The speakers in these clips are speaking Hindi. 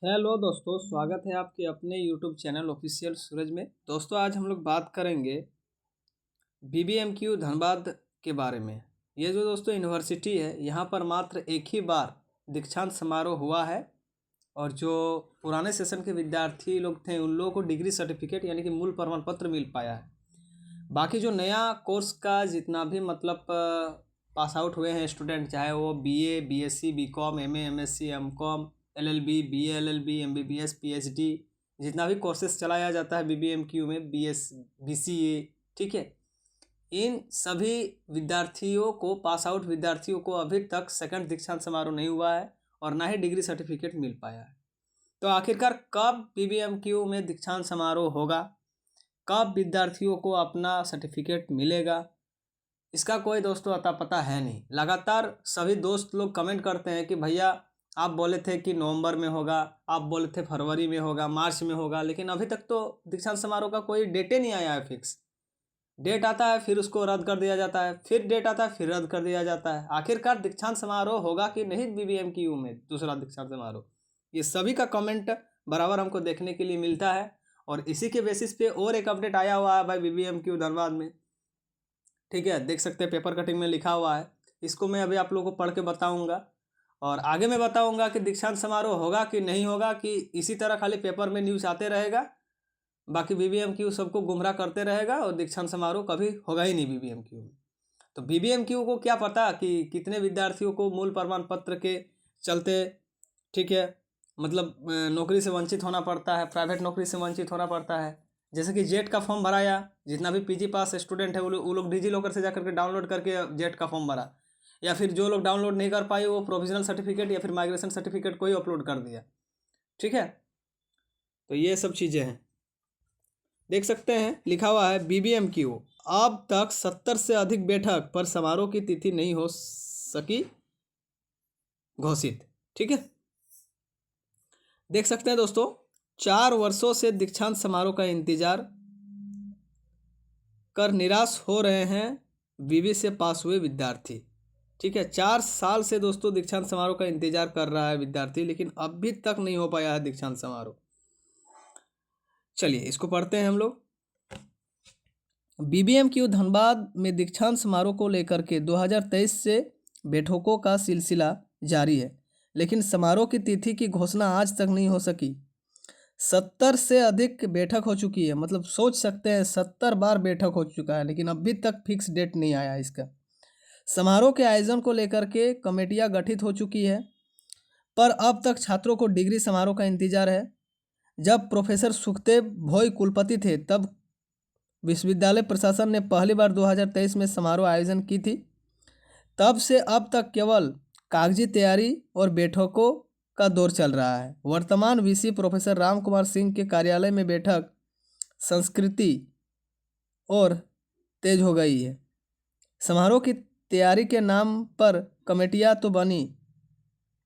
हेलो दोस्तों, स्वागत है आपके अपने यूट्यूब चैनल ऑफिशियल सूरज में। दोस्तों, आज हम लोग बात करेंगे बीबीएमक्यू धनबाद के बारे में। ये जो दोस्तों यूनिवर्सिटी है, यहाँ पर मात्र एक ही बार दीक्षांत समारोह हुआ है और जो पुराने सेशन के विद्यार्थी लोग थे उन लोगों को डिग्री सर्टिफिकेट यानी कि मूल प्रमाण पत्र मिल पाया है। बाकी जो नया कोर्स का जितना भी मतलब पास आउट हुए हैं स्टूडेंट, चाहे वो BA, BSc, BCom, MA, MSc, MCom, LLB, BA, LLB, MBBS, PhD, जितना भी कोर्सेज चलाया जाता है बीबीएमक्यू में, बीएस, बीसीए, ठीक है, इन सभी विद्यार्थियों को, पास आउट विद्यार्थियों को अभी तक सेकंड दीक्षांत समारोह नहीं हुआ है और ना ही डिग्री सर्टिफिकेट मिल पाया है। तो आखिरकार कब बीबीएमक्यू में दीक्षांत समारोह होगा, कब विद्यार्थियों को अपना सर्टिफिकेट मिलेगा, इसका कोई दोस्तों अता पता है नहीं। लगातार सभी दोस्त लोग कमेंट करते हैं कि भैया आप बोले थे कि नवंबर में होगा, आप बोले थे फरवरी में होगा, मार्च में होगा, लेकिन अभी तक तो दीक्षांत समारोह का कोई डेटे नहीं आया है फिक्स। डेट आता है फिर उसको रद्द कर दिया जाता है, फिर डेट आता है फिर रद्द कर दिया जाता है। आखिरकार दीक्षांत समारोह होगा कि नहीं बीबीएमक्यू में दूसरा दीक्षांत समारोह, ये सभी का कमेंट बराबर हमको देखने के लिए मिलता है। और इसी के बेसिस पे और एक अपडेट आया हुआ है भाई बीबीएमक्यू धनबाद में, ठीक है, देख सकते हैं पेपर कटिंग में लिखा हुआ है। इसको मैं अभी आप लोगों को पढ़ के बताऊंगा और आगे मैं बताऊंगा कि दीक्षांत समारोह होगा कि नहीं होगा, कि इसी तरह खाली पेपर में न्यूज़ आते रहेगा, बाकी बीबीएमक्यू सबको गुमराह करते रहेगा और दीक्षांत समारोह कभी होगा ही नहीं बीबीएमक्यू में। तो बीबीएमक्यू को क्या पता कि कितने विद्यार्थियों को मूल प्रमाण पत्र के चलते, ठीक है, मतलब नौकरी से वंचित होना पड़ता है, प्राइवेट नौकरी से वंचित होना पड़ता है। जैसे कि जेट का फॉर्म भराया, जितना भी पीजी पास स्टूडेंट है वो लोग डिजी लॉकर से जाकर के डाउनलोड करके जेट का फॉर्म भरा, या फिर जो लोग डाउनलोड नहीं कर पाए वो प्रोविजनल सर्टिफिकेट या फिर माइग्रेशन सर्टिफिकेट को ही अपलोड कर दिया, ठीक है। तो ये सब चीज़ें हैं, देख सकते हैं लिखा हुआ है बीबीएमक्यू अब तक 70 से अधिक बैठक पर समारोह की तिथि नहीं हो सकी घोषित, ठीक है। देख सकते हैं दोस्तों, 4 वर्षों से दीक्षांत समारोह का इंतजार कर निराश हो रहे हैं बीबी से पास हुए विद्यार्थी, ठीक है। 4 साल से दोस्तों दीक्षांत समारोह का इंतजार कर रहा है विद्यार्थी, लेकिन अभी तक नहीं हो पाया है दीक्षांत समारोह। चलिए इसको पढ़ते हैं हम लोग। बीबीएमक्यू धनबाद में दीक्षांत समारोह को लेकर के 2023 से बैठकों का सिलसिला जारी है, लेकिन समारोह की तिथि की घोषणा आज तक नहीं हो सकी। 70 से अधिक बैठक हो चुकी है, मतलब सोच सकते हैं 70 बार बैठक हो चुका है, लेकिन अभी तक फिक्स डेट नहीं आया इसका। समारोह के आयोजन को लेकर के कमेटियां गठित हो चुकी है, पर अब तक छात्रों को डिग्री समारोह का इंतजार है। जब प्रोफेसर सुखदेव भोई कुलपति थे तब विश्वविद्यालय प्रशासन ने पहली बार 2023 में समारोह आयोजन की थी। तब से अब तक केवल कागजी तैयारी और बैठकों का दौर चल रहा है। वर्तमान वीसी प्रोफेसर राम कुमार सिंह के कार्यालय में बैठक संस्कृति और तेज हो गई है। समारोह की तैयारी के नाम पर कमेटियां तो बनी,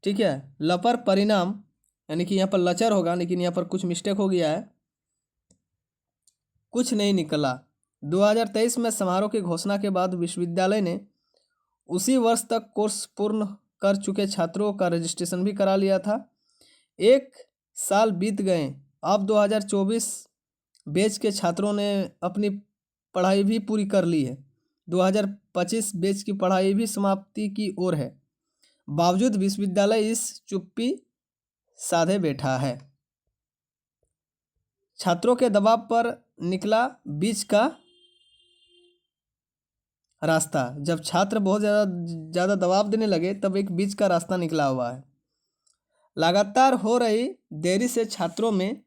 ठीक है, लपर परिणाम, यानी कि यहाँ पर लचर होगा लेकिन यहाँ पर कुछ मिस्टेक हो गया है, कुछ नहीं निकला। 2023 में समारोह की घोषणा के बाद विश्वविद्यालय ने उसी वर्ष तक कोर्स पूर्ण कर चुके छात्रों का रजिस्ट्रेशन भी करा लिया था। 1 साल बीत गए, अब 2024 बैच के छात्रों ने अपनी पढ़ाई भी पूरी कर ली है। 2025 बैच की पढ़ाई भी समाप्ति की ओर है, बावजूद विश्वविद्यालय इस चुप्पी साधे बैठा है। छात्रों के दबाव पर निकला बीच का रास्ता। जब छात्र बहुत ज़्यादा दबाव देने लगे तब एक बीच का रास्ता निकला हुआ है। लगातार हो रही देरी से छात्रों में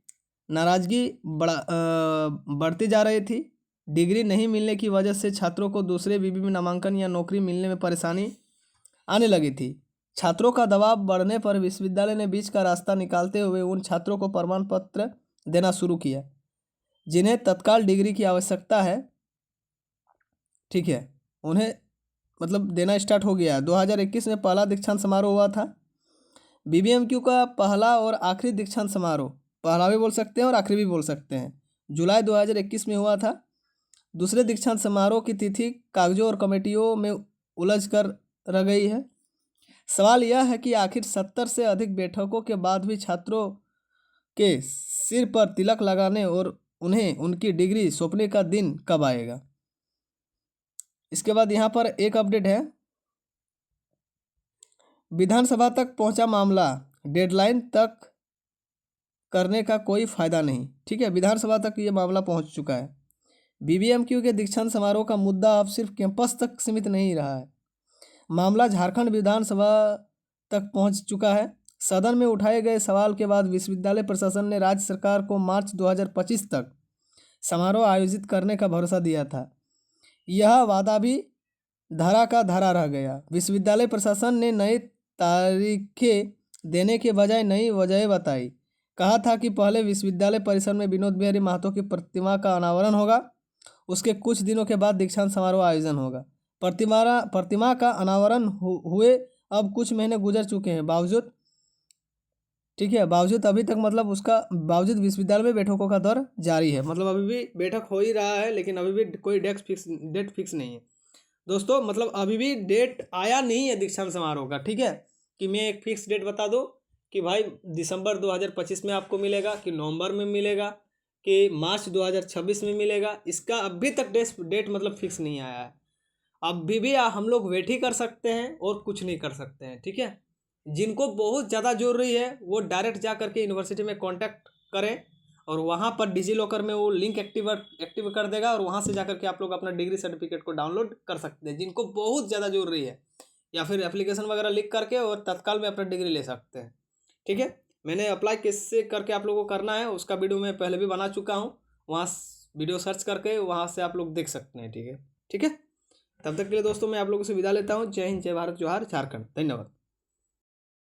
नाराज़गी बढ़ती जा रही थी। डिग्री नहीं मिलने की वजह से छात्रों को दूसरे बीबी में नामांकन या नौकरी मिलने में परेशानी आने लगी थी। छात्रों का दबाव बढ़ने पर विश्वविद्यालय ने बीच का रास्ता निकालते हुए उन छात्रों को प्रमाण पत्र देना शुरू किया जिन्हें तत्काल डिग्री की आवश्यकता है, ठीक है, उन्हें मतलब देना स्टार्ट हो गया। 2021 में पहला दीक्षांत समारोह हुआ था। बीबीएमक्यू का पहला और आखिरी दीक्षांत समारोह, पहला भी बोल सकते हैं और आखिरी भी बोल सकते हैं, जुलाई 2021 में हुआ था। दूसरे दीक्षांत समारोह की तिथि कागजों और कमेटियों में उलझ कर रह गई है। सवाल यह है कि आखिर 70 से अधिक बैठकों के बाद भी छात्रों के सिर पर तिलक लगाने और उन्हें उनकी डिग्री सौंपने का दिन कब आएगा। इसके बाद यहाँ पर एक अपडेट है, विधानसभा तक पहुंचा मामला, डेडलाइन तक करने का कोई फायदा नहीं। ठीक है, विधानसभा तक ये मामला पहुंच चुका है। बीबीएमक्यू के दीक्षांत समारोह का मुद्दा अब सिर्फ कैंपस तक सीमित नहीं रहा है, मामला झारखंड विधानसभा तक पहुंच चुका है। सदन में उठाए गए सवाल के बाद विश्वविद्यालय प्रशासन ने राज्य सरकार को मार्च 2025 तक समारोह आयोजित करने का भरोसा दिया था। यह वादा भी धरा का धरा रह गया। विश्वविद्यालय प्रशासन ने नई तारीखें देने के बजाय नई वजह बताई। कहा था कि पहले विश्वविद्यालय परिसर में विनोद बिहारी महतो की प्रतिमा का अनावरण होगा, उसके कुछ दिनों के बाद दीक्षांत समारोह आयोजन होगा। प्रतिमा का अनावरण हुए अब कुछ महीने गुजर चुके हैं, बावजूद, ठीक है, बावजूद अभी तक मतलब उसका बावजूद विश्वविद्यालय में बैठकों का दौर जारी है। मतलब अभी भी बैठक हो ही रहा है, लेकिन अभी भी कोई डेट फिक्स नहीं है दोस्तों। मतलब अभी भी डेट आया नहीं है दीक्षांत समारोह का। ठीक है, कि मैं एक फिक्स डेट बता दूं कि भाई दिसंबर 2025 में आपको मिलेगा, कि नवंबर में मिलेगा, कि मार्च 2026 में मिलेगा, इसका अभी तक डेट मतलब फिक्स नहीं आया है। अभी भी हम लोग वेट ही कर सकते हैं और कुछ नहीं कर सकते हैं। ठीक है, जिनको बहुत ज़्यादा जरूरी है वो डायरेक्ट जा करके यूनिवर्सिटी में कांटेक्ट करें और वहाँ पर डिजी लॉकर में वो लिंक एक्टिव कर देगा और वहाँ से जा करके आप लोग अपना डिग्री सर्टिफिकेट को डाउनलोड कर सकते हैं, जिनको बहुत ज़्यादा जरूरी है, या फिर एप्लीकेशन वगैरह लिख करके और तत्काल में अपना डिग्री ले सकते हैं। ठीक है, मैंने अप्लाई कैसे करके आप लोगों को करना है उसका वीडियो मैं पहले भी बना चुका हूँ, वहाँ वीडियो सर्च करके वहाँ से आप लोग देख सकते हैं। ठीक है, ठीक है, तब तक के लिए दोस्तों मैं आप लोगों से विदा लेता हूँ। जय हिंद, जय भारत, जोहार, झारखंड। धन्यवाद।